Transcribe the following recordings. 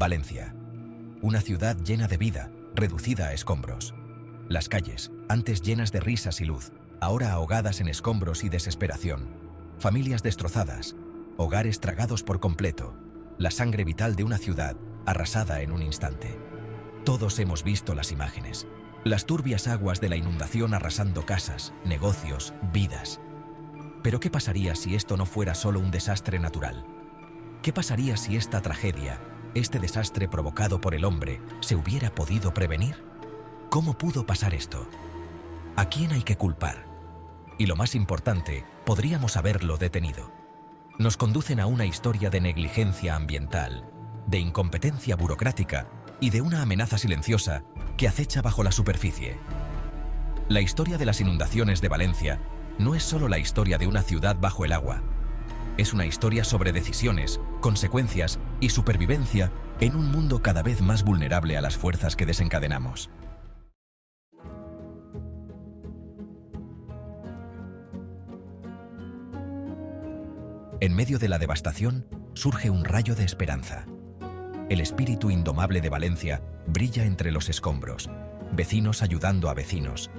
Valencia. Una ciudad llena de vida, reducida a escombros. Las calles, antes llenas de risas y luz, ahora ahogadas en escombros y desesperación. Familias destrozadas, hogares tragados por completo. La sangre vital de una ciudad, arrasada en un instante. Todos hemos visto las imágenes. Las turbias aguas de la inundación arrasando casas, negocios, vidas. Pero ¿qué pasaría si esto no fuera solo un desastre natural? ¿Qué pasaría si esta tragedia, este desastre provocado por el hombre, se hubiera podido prevenir? ¿Cómo pudo pasar esto? ¿A quién hay que culpar? Y lo más importante, podríamos haberlo detenido. Nos conducen a una historia de negligencia ambiental, de incompetencia burocrática y de una amenaza silenciosa que acecha bajo la superficie. La historia de las inundaciones de Valencia no es solo la historia de una ciudad bajo el agua. Es una historia sobre decisiones, consecuencias y supervivencia en un mundo cada vez más vulnerable a las fuerzas que desencadenamos. En medio de la devastación surge un rayo de esperanza. El espíritu indomable de Valencia brilla entre los escombros, vecinos ayudando a vecinos,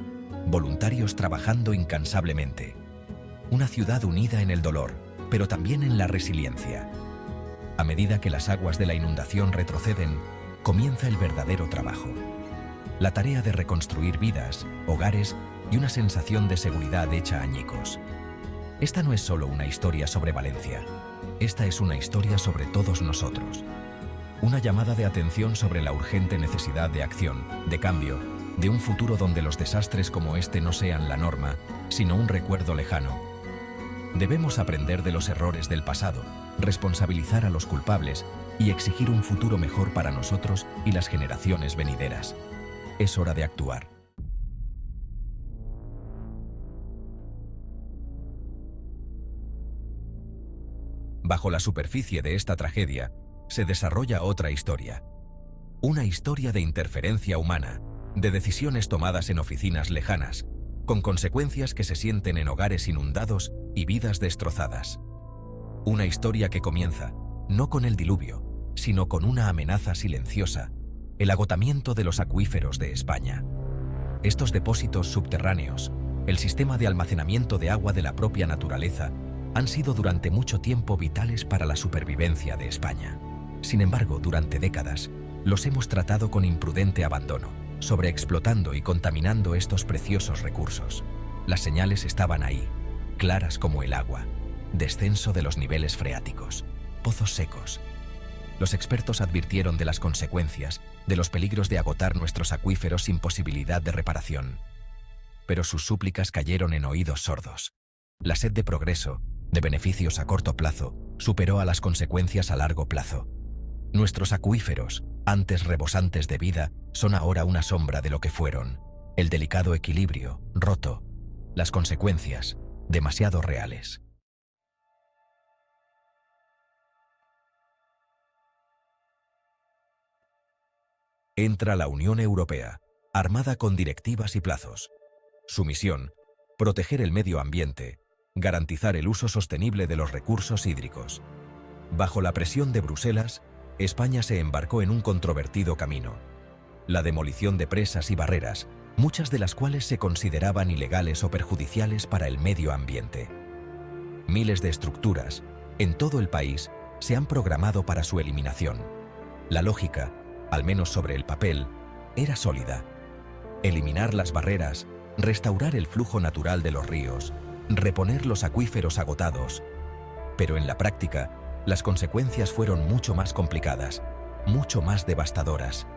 voluntarios trabajando incansablemente. Una ciudad unida en el dolor, pero también en la resiliencia. A medida que las aguas de la inundación retroceden, comienza el verdadero trabajo. La tarea de reconstruir vidas, hogares y una sensación de seguridad hecha añicos. Esta no es solo una historia sobre Valencia. Esta es una historia sobre todos nosotros. Una llamada de atención sobre la urgente necesidad de acción, de cambio, de un futuro donde los desastres como este no sean la norma, sino un recuerdo lejano. Debemos aprender de los errores del pasado, responsabilizar a los culpables y exigir un futuro mejor para nosotros y las generaciones venideras. Es hora de actuar. Bajo la superficie de esta tragedia, se desarrolla otra historia. Una historia de interferencia humana, de decisiones tomadas en oficinas lejanas, con consecuencias que se sienten en hogares inundados y vidas destrozadas. Una historia que comienza, no con el diluvio, sino con una amenaza silenciosa, el agotamiento de los acuíferos de España. Estos depósitos subterráneos, el sistema de almacenamiento de agua de la propia naturaleza, han sido durante mucho tiempo vitales para la supervivencia de España. Sin embargo, durante décadas, los hemos tratado con imprudente abandono, sobreexplotando y contaminando estos preciosos recursos. Las señales estaban ahí, claras como el agua: descenso de los niveles freáticos, pozos secos. Los expertos advirtieron de las consecuencias, de los peligros de agotar nuestros acuíferos sin posibilidad de reparación. Pero sus súplicas cayeron en oídos sordos. La sed de progreso, de beneficios a corto plazo, superó a las consecuencias a largo plazo. Nuestros acuíferos, antes rebosantes de vida, son ahora una sombra de lo que fueron. El delicado equilibrio, roto. Las consecuencias, demasiado reales. Entra la Unión Europea, armada con directivas y plazos. Su misión: proteger el medio ambiente, garantizar el uso sostenible de los recursos hídricos. Bajo la presión de Bruselas, España se embarcó en un controvertido camino: la demolición de presas y barreras, muchas de las cuales se consideraban ilegales o perjudiciales para el medio ambiente. Miles de estructuras, en todo el país, se han programado para su eliminación. La lógica, al menos sobre el papel, era sólida: eliminar las barreras, restaurar el flujo natural de los ríos, reponer los acuíferos agotados. Pero en la práctica, las consecuencias fueron mucho más complicadas, mucho más devastadoras.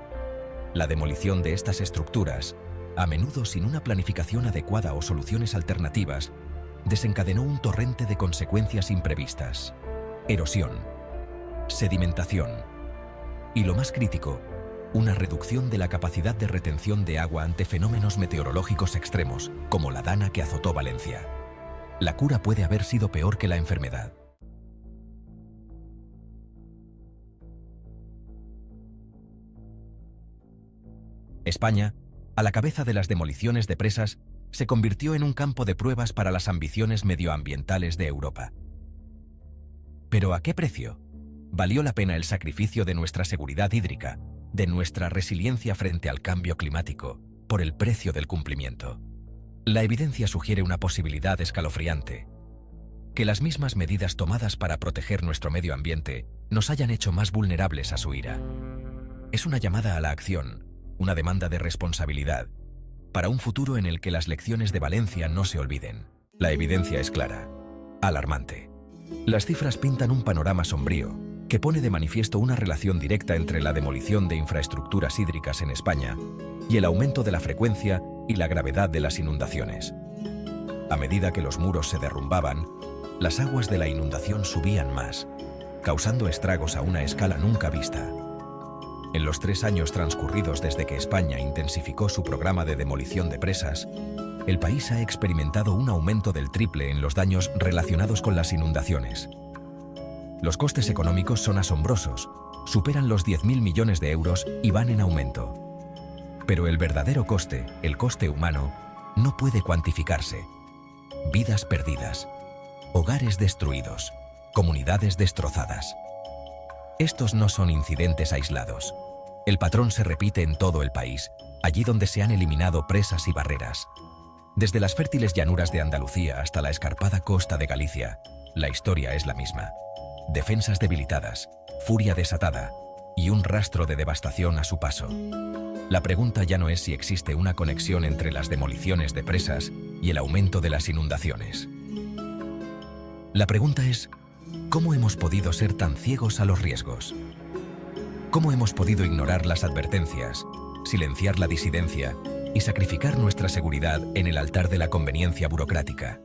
La demolición de estas estructuras, a menudo sin una planificación adecuada o soluciones alternativas, desencadenó un torrente de consecuencias imprevistas: erosión, sedimentación y, lo más crítico, una reducción de la capacidad de retención de agua ante fenómenos meteorológicos extremos, como la dana que azotó Valencia. La cura puede haber sido peor que la enfermedad. España, a la cabeza de las demoliciones de presas, se convirtió en un campo de pruebas para las ambiciones medioambientales de Europa. ¿Pero a qué precio? Valió la pena el sacrificio de nuestra seguridad hídrica, de nuestra resiliencia frente al cambio climático, por el precio del cumplimiento. La evidencia sugiere una posibilidad escalofriante: que las mismas medidas tomadas para proteger nuestro medio ambiente nos hayan hecho más vulnerables a su ira. Es una llamada a la acción, una demanda de responsabilidad, para un futuro en el que las lecciones de Valencia no se olviden. La evidencia es clara, alarmante. Las cifras pintan un panorama sombrío que pone de manifiesto una relación directa entre la demolición de infraestructuras hídricas en España y el aumento de la frecuencia y la gravedad de las inundaciones. A medida que los muros se derrumbaban, las aguas de la inundación subían más, causando estragos a una escala nunca vista. En los 3 años transcurridos desde que España intensificó su programa de demolición de presas, el país ha experimentado un aumento del triple en los daños relacionados con las inundaciones. Los costes económicos son asombrosos, superan los 10.000 millones de euros y van en aumento. Pero el verdadero coste, el coste humano, no puede cuantificarse. Vidas perdidas, hogares destruidos, comunidades destrozadas. Estos no son incidentes aislados. El patrón se repite en todo el país, allí donde se han eliminado presas y barreras. Desde las fértiles llanuras de Andalucía hasta la escarpada costa de Galicia, la historia es la misma. Defensas debilitadas, furia desatada y un rastro de devastación a su paso. La pregunta ya no es si existe una conexión entre las demoliciones de presas y el aumento de las inundaciones. La pregunta es: ¿cómo hemos podido ser tan ciegos a los riesgos? ¿Cómo hemos podido ignorar las advertencias, silenciar la disidencia y sacrificar nuestra seguridad en el altar de la conveniencia burocrática?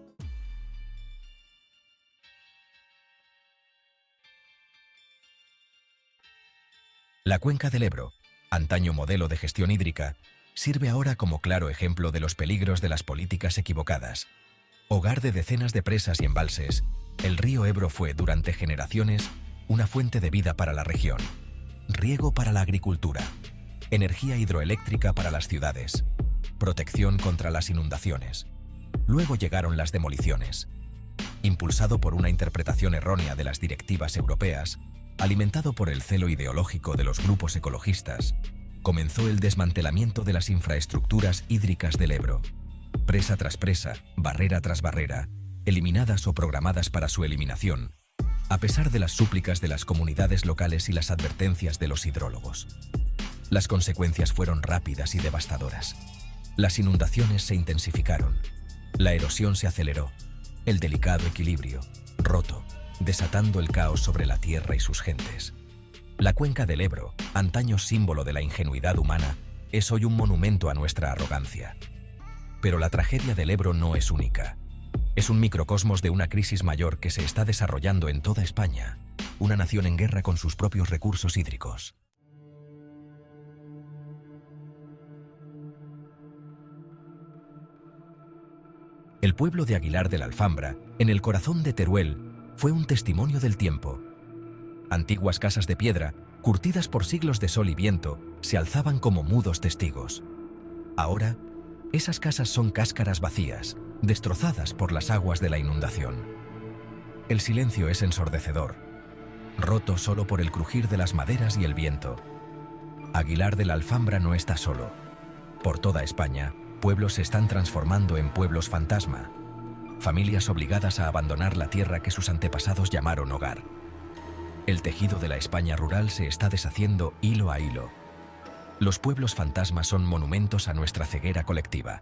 La cuenca del Ebro, antaño modelo de gestión hídrica, sirve ahora como claro ejemplo de los peligros de las políticas equivocadas. Hogar de decenas de presas y embalses, el río Ebro fue durante generaciones una fuente de vida para la región, riego para la agricultura, energía hidroeléctrica para las ciudades, protección contra las inundaciones. Luego llegaron las demoliciones. Impulsado por una interpretación errónea de las directivas europeas, alimentado por el celo ideológico de los grupos ecologistas, comenzó el desmantelamiento de las infraestructuras hídricas del Ebro. Presa tras presa, barrera tras barrera, eliminadas o programadas para su eliminación, a pesar de las súplicas de las comunidades locales y las advertencias de los hidrólogos. Las consecuencias fueron rápidas y devastadoras. Las inundaciones se intensificaron, la erosión se aceleró, el delicado equilibrio, roto, desatando el caos sobre la tierra y sus gentes. La cuenca del Ebro, antaño símbolo de la ingenuidad humana, es hoy un monumento a nuestra arrogancia. Pero la tragedia del Ebro no es única. Es un microcosmos de una crisis mayor que se está desarrollando en toda España, una nación en guerra con sus propios recursos hídricos. El pueblo de Aguilar de la Alfambra, en el corazón de Teruel, fue un testimonio del tiempo. Antiguas casas de piedra, curtidas por siglos de sol y viento, se alzaban como mudos testigos. Ahora, esas casas son cáscaras vacías, destrozadas por las aguas de la inundación. El silencio es ensordecedor, roto solo por el crujir de las maderas y el viento. Aguilar de la Alfambra no está solo. Por toda España, pueblos se están transformando en pueblos fantasma. Familias obligadas a abandonar la tierra que sus antepasados llamaron hogar. El tejido de la España rural se está deshaciendo hilo a hilo. Los pueblos fantasmas son monumentos a nuestra ceguera colectiva.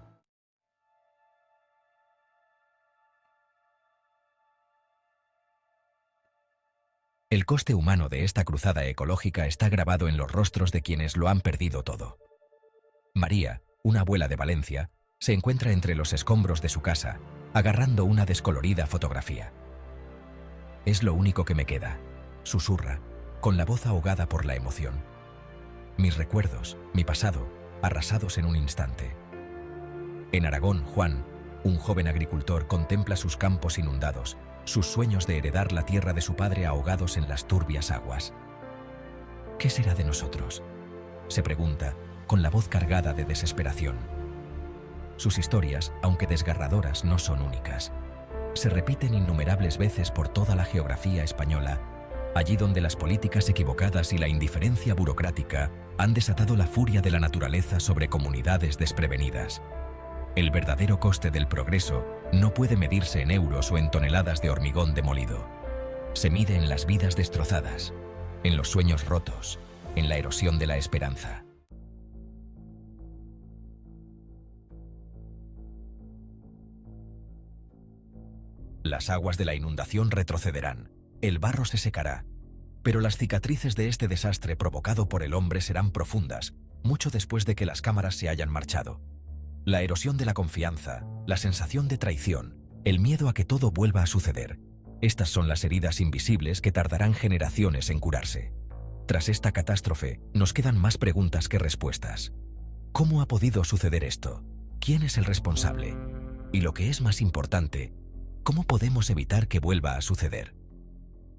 El coste humano de esta cruzada ecológica está grabado en los rostros de quienes lo han perdido todo. María, una abuela de Valencia, se encuentra entre los escombros de su casa, agarrando una descolorida fotografía. «Es lo único que me queda», susurra, con la voz ahogada por la emoción. Mis recuerdos, mi pasado, arrasados en un instante. En Aragón, Juan, un joven agricultor, contempla sus campos inundados, sus sueños de heredar la tierra de su padre ahogados en las turbias aguas. ¿Qué será de nosotros?, se pregunta, con la voz cargada de desesperación. Sus historias, aunque desgarradoras, no son únicas. Se repiten innumerables veces por toda la geografía española allí donde las políticas equivocadas y la indiferencia burocrática han desatado la furia de la naturaleza sobre comunidades desprevenidas. El verdadero coste del progreso no puede medirse en euros o en toneladas de hormigón demolido. Se mide en las vidas destrozadas, en los sueños rotos, en la erosión de la esperanza. Las aguas de la inundación retrocederán, el barro se secará, pero las cicatrices de este desastre provocado por el hombre serán profundas, mucho después de que las cámaras se hayan marchado. La erosión de la confianza, la sensación de traición, el miedo a que todo vuelva a suceder. Estas son las heridas invisibles que tardarán generaciones en curarse. Tras esta catástrofe, nos quedan más preguntas que respuestas. ¿Cómo ha podido suceder esto? ¿Quién es el responsable? Y lo que es más importante, ¿cómo podemos evitar que vuelva a suceder?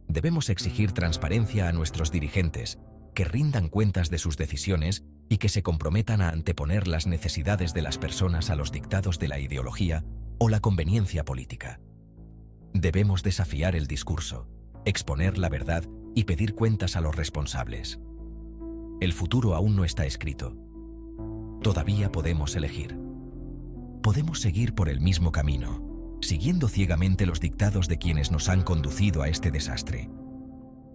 Debemos exigir transparencia a nuestros dirigentes, que rindan cuentas de sus decisiones y que se comprometan a anteponer las necesidades de las personas a los dictados de la ideología o la conveniencia política. Debemos desafiar el discurso, exponer la verdad y pedir cuentas a los responsables. El futuro aún no está escrito. Todavía podemos elegir. Podemos seguir por el mismo camino, siguiendo ciegamente los dictados de quienes nos han conducido a este desastre.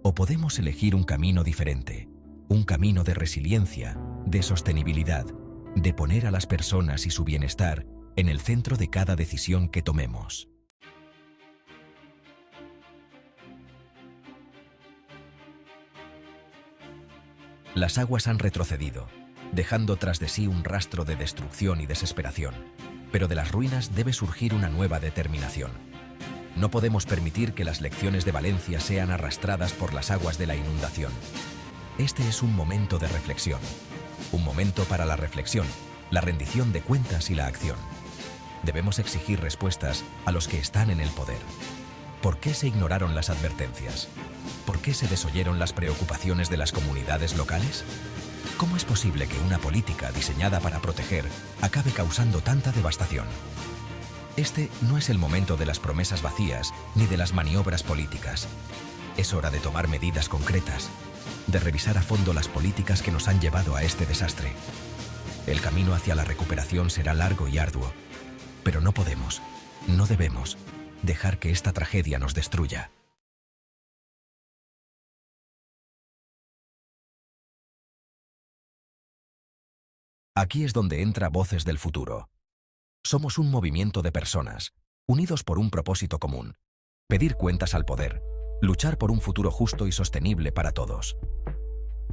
O podemos elegir un camino diferente, un camino de resiliencia, de sostenibilidad, de poner a las personas y su bienestar en el centro de cada decisión que tomemos. Las aguas han retrocedido, dejando tras de sí un rastro de destrucción y desesperación. Pero de las ruinas debe surgir una nueva determinación. No podemos permitir que las lecciones de Valencia sean arrastradas por las aguas de la inundación. Este es un momento de reflexión. Un momento para la reflexión, la rendición de cuentas y la acción. Debemos exigir respuestas a los que están en el poder. ¿Por qué se ignoraron las advertencias? ¿Por qué se desoyeron las preocupaciones de las comunidades locales? ¿Cómo es posible que una política diseñada para proteger acabe causando tanta devastación? Este no es el momento de las promesas vacías ni de las maniobras políticas. Es hora de tomar medidas concretas, de revisar a fondo las políticas que nos han llevado a este desastre. El camino hacia la recuperación será largo y arduo, pero no podemos, no debemos, dejar que esta tragedia nos destruya. Aquí es donde entra Voces del Futuro. Somos un movimiento de personas, unidos por un propósito común: pedir cuentas al poder, luchar por un futuro justo y sostenible para todos.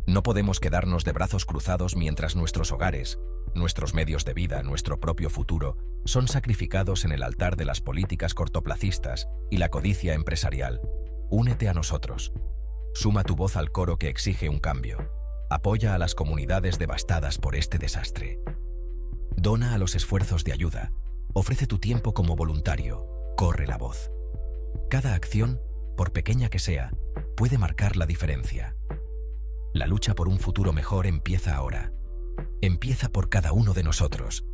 No podemos quedarnos de brazos cruzados mientras nuestros hogares, nuestros medios de vida, nuestro propio futuro, son sacrificados en el altar de las políticas cortoplacistas y la codicia empresarial. Únete a nosotros. Suma tu voz al coro que exige un cambio. Apoya a las comunidades devastadas por este desastre. Dona a los esfuerzos de ayuda. Ofrece tu tiempo como voluntario. Corre la voz. Cada acción, por pequeña que sea, puede marcar la diferencia. La lucha por un futuro mejor empieza ahora. Empieza por cada uno de nosotros.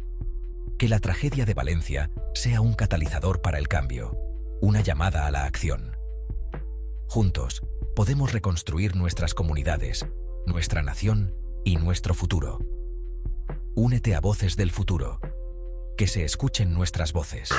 Que la tragedia de Valencia sea un catalizador para el cambio, una llamada a la acción. Juntos, podemos reconstruir nuestras comunidades, nuestra nación y nuestro futuro. Únete a Voces del Futuro. Que se escuchen nuestras voces.